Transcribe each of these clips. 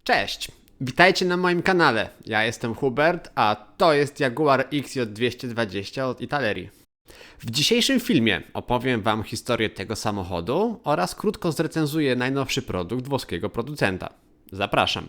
Cześć! Witajcie na moim kanale. Ja jestem Hubert, a to jest Jaguar XJ220 od Italerii. W dzisiejszym filmie opowiem Wam historię tego samochodu oraz krótko zrecenzuję najnowszy produkt włoskiego producenta. Zapraszam!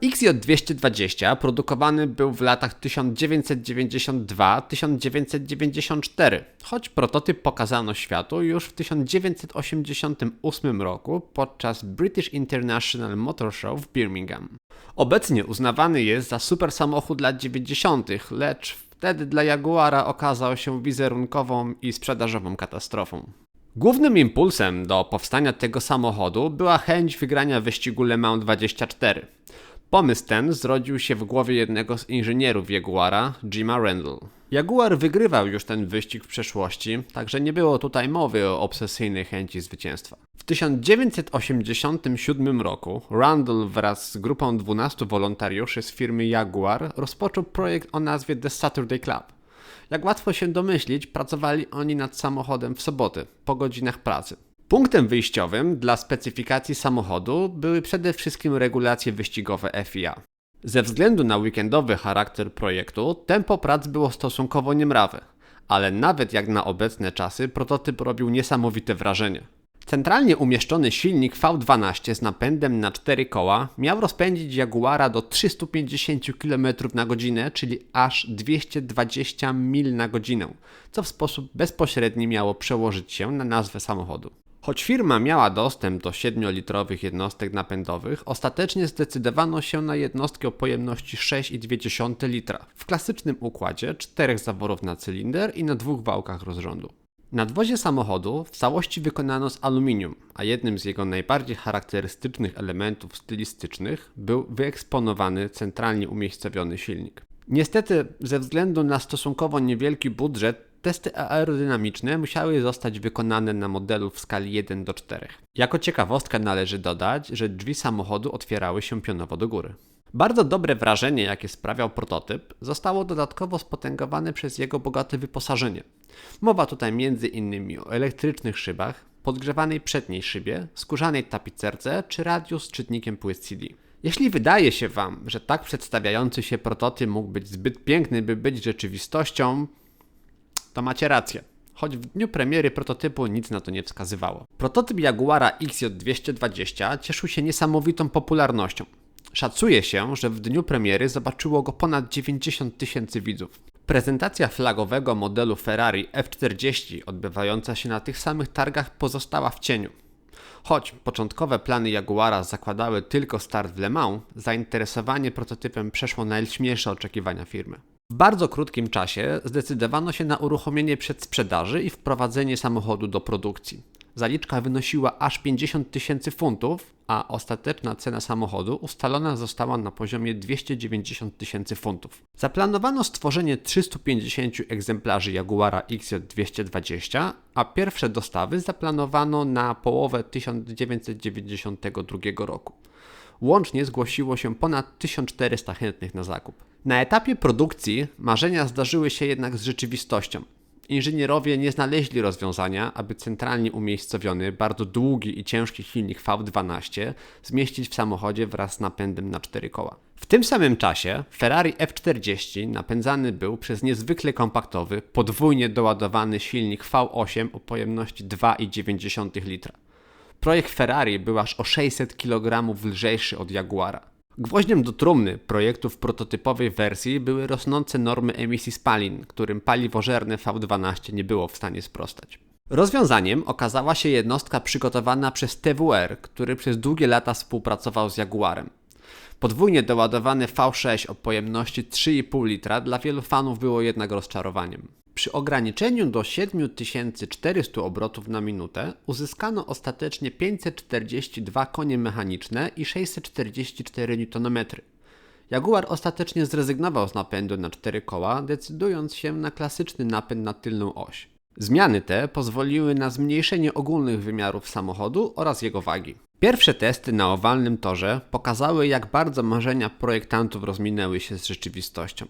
XJ220 produkowany był w latach 1992-1994, choć prototyp pokazano światu już w 1988 roku podczas British International Motor Show w Birmingham. Obecnie uznawany jest za super samochód lat 90., lecz wtedy dla Jaguara okazał się wizerunkową i sprzedażową katastrofą. Głównym impulsem do powstania tego samochodu była chęć wygrania wyścigu Le Mans 24. Pomysł ten zrodził się w głowie jednego z inżynierów Jaguara, Jima Randall. Jaguar wygrywał już ten wyścig w przeszłości, także nie było tutaj mowy o obsesyjnej chęci zwycięstwa. W 1987 roku Randall wraz z grupą 12 wolontariuszy z firmy Jaguar rozpoczął projekt o nazwie The Saturday Club. Jak łatwo się domyślić, pracowali oni nad samochodem w soboty, po godzinach pracy. Punktem wyjściowym dla specyfikacji samochodu były przede wszystkim regulacje wyścigowe FIA. Ze względu na weekendowy charakter projektu, tempo prac było stosunkowo niemrawe, ale nawet jak na obecne czasy prototyp robił niesamowite wrażenie. Centralnie umieszczony silnik V12 z napędem na 4 koła miał rozpędzić Jaguara do 350 km/h, czyli aż 220 mil na godzinę, co w sposób bezpośredni miało przełożyć się na nazwę samochodu. Choć firma miała dostęp do 7-litrowych jednostek napędowych, ostatecznie zdecydowano się na jednostki o pojemności 6,2 litra w klasycznym układzie 4 zaworów na cylinder i na 2 wałkach rozrządu. Nadwozie samochodu w całości wykonano z aluminium, a jednym z jego najbardziej charakterystycznych elementów stylistycznych był wyeksponowany centralnie umiejscowiony silnik. Niestety, ze względu na stosunkowo niewielki budżet, testy aerodynamiczne musiały zostać wykonane na modelu w skali 1:4. Jako ciekawostkę należy dodać, że drzwi samochodu otwierały się pionowo do góry. Bardzo dobre wrażenie, jakie sprawiał prototyp, zostało dodatkowo spotęgowane przez jego bogate wyposażenie. Mowa tutaj m.in. o elektrycznych szybach, podgrzewanej przedniej szybie, skórzanej tapicerce czy radiu z czytnikiem płyt CD. Jeśli wydaje się Wam, że tak przedstawiający się prototyp mógł być zbyt piękny, by być rzeczywistością, to macie rację, choć w dniu premiery prototypu nic na to nie wskazywało. Prototyp Jaguara XJ220 cieszył się niesamowitą popularnością. Szacuje się, że w dniu premiery zobaczyło go ponad 90 000 widzów. Prezentacja flagowego modelu Ferrari F40 odbywająca się na tych samych targach pozostała w cieniu. Choć początkowe plany Jaguara zakładały tylko start w Le Mans, zainteresowanie prototypem przeszło najśmielsze oczekiwania firmy. W bardzo krótkim czasie zdecydowano się na uruchomienie przedsprzedaży i wprowadzenie samochodu do produkcji. Zaliczka wynosiła aż 50 000 funtów, a ostateczna cena samochodu ustalona została na poziomie 290 000 funtów. Zaplanowano stworzenie 350 egzemplarzy Jaguara XJ220, a pierwsze dostawy zaplanowano na połowę 1992 roku. Łącznie zgłosiło się ponad 1400 chętnych na zakup. Na etapie produkcji marzenia zdarzyły się jednak z rzeczywistością. Inżynierowie nie znaleźli rozwiązania, aby centralnie umiejscowiony, bardzo długi i ciężki silnik V12 zmieścić w samochodzie wraz z napędem na 4 koła. W tym samym czasie Ferrari F40 napędzany był przez niezwykle kompaktowy, podwójnie doładowany silnik V8 o pojemności 2,9 litra. Projekt Ferrari był aż o 600 kg lżejszy od Jaguara. Gwoździem do trumny projektu w prototypowej wersji były rosnące normy emisji spalin, którym paliwożerne V12 nie było w stanie sprostać. Rozwiązaniem okazała się jednostka przygotowana przez TWR, który przez długie lata współpracował z Jaguarem. Podwójnie doładowany V6 o pojemności 3,5 litra dla wielu fanów było jednak rozczarowaniem. Przy ograniczeniu do 7400 obrotów na minutę uzyskano ostatecznie 542 konie mechaniczne i 644 Nm. Jaguar ostatecznie zrezygnował z napędu na 4 koła, decydując się na klasyczny napęd na tylną oś. Zmiany te pozwoliły na zmniejszenie ogólnych wymiarów samochodu oraz jego wagi. Pierwsze testy na owalnym torze pokazały, jak bardzo marzenia projektantów rozminęły się z rzeczywistością.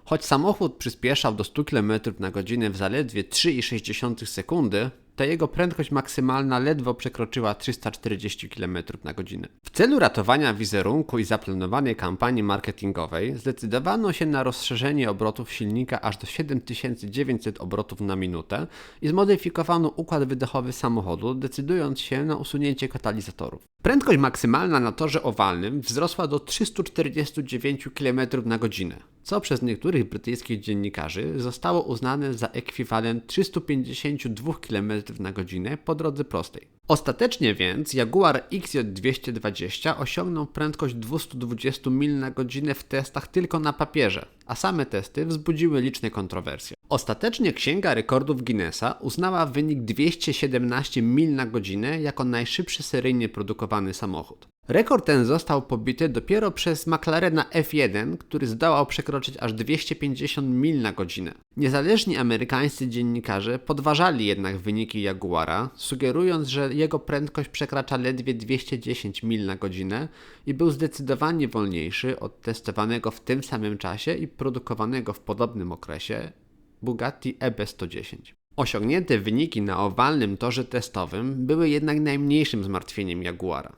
Choć samochód przyspieszał do 100 km na godzinę w zaledwie 3,6 sekundy, to jego prędkość maksymalna ledwo przekroczyła 340 km na godzinę. W celu ratowania wizerunku i zaplanowanej kampanii marketingowej zdecydowano się na rozszerzenie obrotów silnika aż do 7900 obrotów na minutę i zmodyfikowano układ wydechowy samochodu, decydując się na usunięcie katalizatorów. Prędkość maksymalna na torze owalnym wzrosła do 349 km na godzinę, co przez niektórych brytyjskich dziennikarzy zostało uznane za ekwiwalent 352 km na godzinę po drodze prostej. Ostatecznie więc Jaguar XJ220 osiągnął prędkość 220 mil na godzinę w testach tylko na papierze, a same testy wzbudziły liczne kontrowersje. Ostatecznie Księga Rekordów Guinnessa uznała wynik 217 mil na godzinę jako najszybszy seryjnie produkowany samochód. Rekord ten został pobity dopiero przez McLarena F1, który zdołał przekroczyć aż 250 mil na godzinę. Niezależni amerykańscy dziennikarze podważali jednak wyniki Jaguara, sugerując, że jego prędkość przekracza ledwie 210 mil na godzinę i był zdecydowanie wolniejszy od testowanego w tym samym czasie i produkowanego w podobnym okresie Bugatti EB110. Osiągnięte wyniki na owalnym torze testowym były jednak najmniejszym zmartwieniem Jaguara.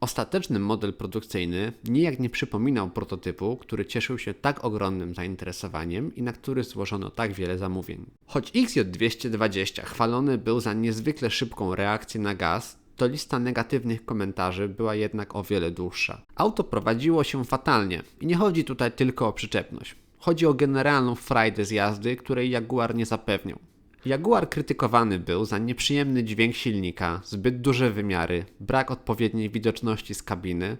Ostateczny model produkcyjny nijak nie przypominał prototypu, który cieszył się tak ogromnym zainteresowaniem i na który złożono tak wiele zamówień. Choć XJ220 chwalony był za niezwykle szybką reakcję na gaz, to lista negatywnych komentarzy była jednak o wiele dłuższa. Auto prowadziło się fatalnie i nie chodzi tutaj tylko o przyczepność. Chodzi o generalną frajdę z jazdy, której Jaguar nie zapewniał. Jaguar krytykowany był za nieprzyjemny dźwięk silnika, zbyt duże wymiary, brak odpowiedniej widoczności z kabiny,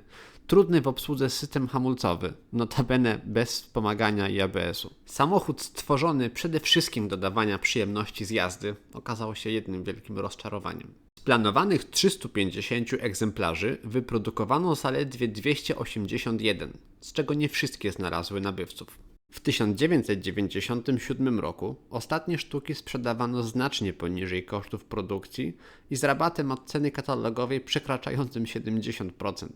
trudny w obsłudze system hamulcowy, notabene bez wspomagania i ABS-u. Samochód stworzony przede wszystkim do dawania przyjemności z jazdy okazał się jednym wielkim rozczarowaniem. Z planowanych 350 egzemplarzy wyprodukowano zaledwie 281, z czego nie wszystkie znalazły nabywców. W 1997 roku ostatnie sztuki sprzedawano znacznie poniżej kosztów produkcji i z rabatem od ceny katalogowej przekraczającym 70%.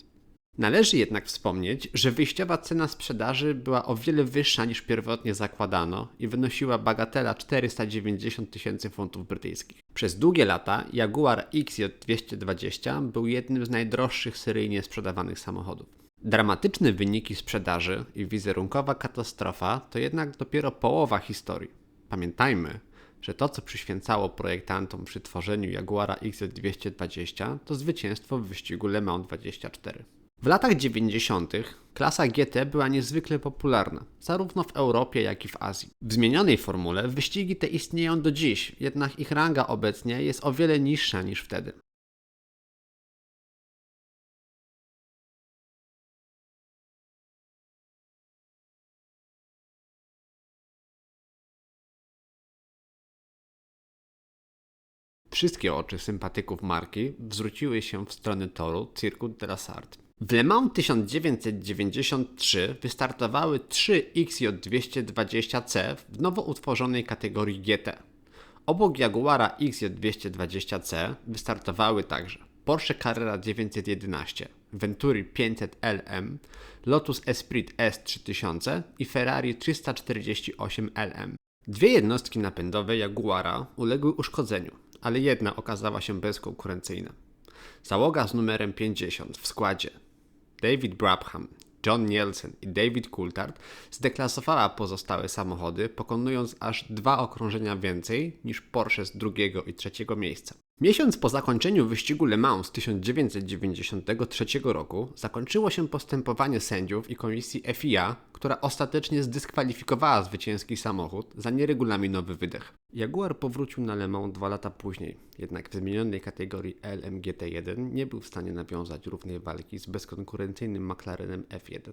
Należy jednak wspomnieć, że wyjściowa cena sprzedaży była o wiele wyższa niż pierwotnie zakładano i wynosiła bagatela 490 tysięcy funtów brytyjskich. Przez długie lata Jaguar XJ220 był jednym z najdroższych seryjnie sprzedawanych samochodów. Dramatyczne wyniki sprzedaży i wizerunkowa katastrofa to jednak dopiero połowa historii. Pamiętajmy, że to co przyświęcało projektantom przy tworzeniu Jaguara XJ220 to zwycięstwo w wyścigu Le Mans 24. W latach 90. klasa GT była niezwykle popularna, zarówno w Europie, jak i w Azji. W zmienionej formule wyścigi te istnieją do dziś, jednak ich ranga obecnie jest o wiele niższa niż wtedy. Wszystkie oczy sympatyków marki zwróciły się w stronę toru Circuit de la Sarthe. W Le Mans 1993 wystartowały 3 XJ220C w nowo utworzonej kategorii GT. Obok Jaguara XJ220C wystartowały także Porsche Carrera 911, Venturi 500 LM, Lotus Esprit S3000 i Ferrari 348 LM. Dwie jednostki napędowe Jaguara uległy uszkodzeniu, ale jedna okazała się bezkonkurencyjna. Załoga z numerem 50 w składzie David Brabham, John Nielsen i David Coulthard zdeklasowała pozostałe samochody, pokonując aż 2 okrążenia więcej niż Porsche z drugiego i trzeciego miejsca. Miesiąc po zakończeniu wyścigu Le Mans z 1993 roku zakończyło się postępowanie sędziów i komisji FIA, która ostatecznie zdyskwalifikowała zwycięski samochód za nieregulaminowy wydech. Jaguar powrócił na Le Mans 2 lata później, jednak w zmienionej kategorii LMGT1 nie był w stanie nawiązać równej walki z bezkonkurencyjnym McLarenem F1.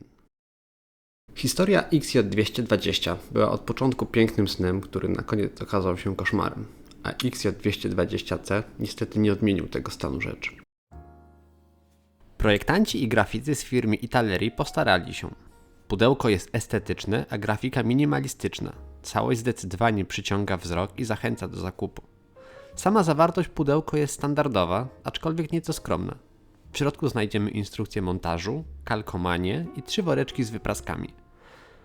Historia XJ220 była od początku pięknym snem, który na koniec okazał się koszmarem, a XJ220C niestety nie odmienił tego stanu rzeczy. Projektanci i graficy z firmy Italeri postarali się. Pudełko jest estetyczne, a grafika minimalistyczna. Całość zdecydowanie przyciąga wzrok i zachęca do zakupu. Sama zawartość pudełka jest standardowa, aczkolwiek nieco skromna. W środku znajdziemy instrukcję montażu, kalkomanię i 3 woreczki z wypraskami.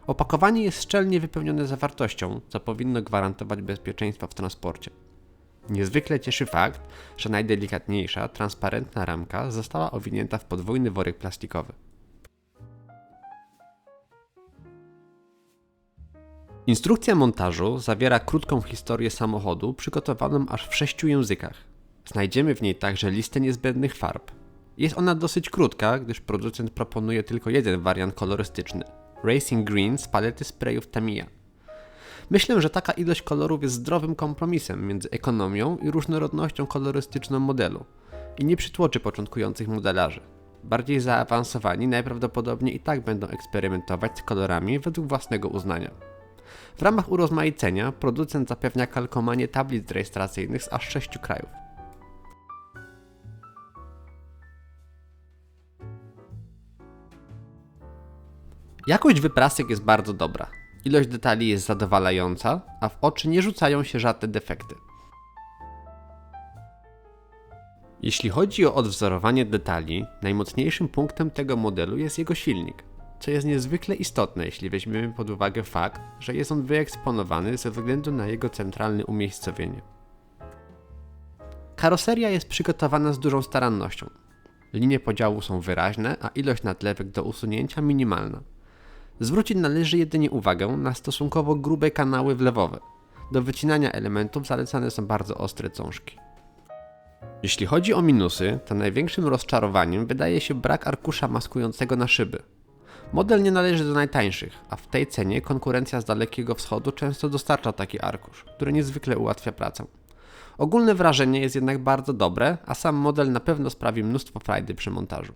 Opakowanie jest szczelnie wypełnione zawartością, co powinno gwarantować bezpieczeństwo w transporcie. Niezwykle cieszy fakt, że najdelikatniejsza, transparentna ramka została owinięta w podwójny worek plastikowy. Instrukcja montażu zawiera krótką historię samochodu przygotowaną aż w 6 językach. Znajdziemy w niej także listę niezbędnych farb. Jest ona dosyć krótka, gdyż producent proponuje tylko jeden wariant kolorystyczny – Racing Green z palety sprayów Tamiya. Myślę, że taka ilość kolorów jest zdrowym kompromisem między ekonomią i różnorodnością kolorystyczną modelu i nie przytłoczy początkujących modelarzy. Bardziej zaawansowani najprawdopodobniej i tak będą eksperymentować z kolorami według własnego uznania. W ramach urozmaicenia producent zapewnia kalkomanię tablic rejestracyjnych z aż 6 krajów. Jakość wyprasek jest bardzo dobra. Ilość detali jest zadowalająca, a w oczy nie rzucają się żadne defekty. Jeśli chodzi o odwzorowanie detali, najmocniejszym punktem tego modelu jest jego silnik, co jest niezwykle istotne, jeśli weźmiemy pod uwagę fakt, że jest on wyeksponowany ze względu na jego centralne umiejscowienie. Karoseria jest przygotowana z dużą starannością. Linie podziału są wyraźne, a ilość nadlewek do usunięcia minimalna. Zwrócić należy jedynie uwagę na stosunkowo grube kanały wlewowe. Do wycinania elementów zalecane są bardzo ostre cążki. Jeśli chodzi o minusy, to największym rozczarowaniem wydaje się brak arkusza maskującego na szyby. Model nie należy do najtańszych, a w tej cenie konkurencja z Dalekiego Wschodu często dostarcza taki arkusz, który niezwykle ułatwia pracę. Ogólne wrażenie jest jednak bardzo dobre, a sam model na pewno sprawi mnóstwo frajdy przy montażu.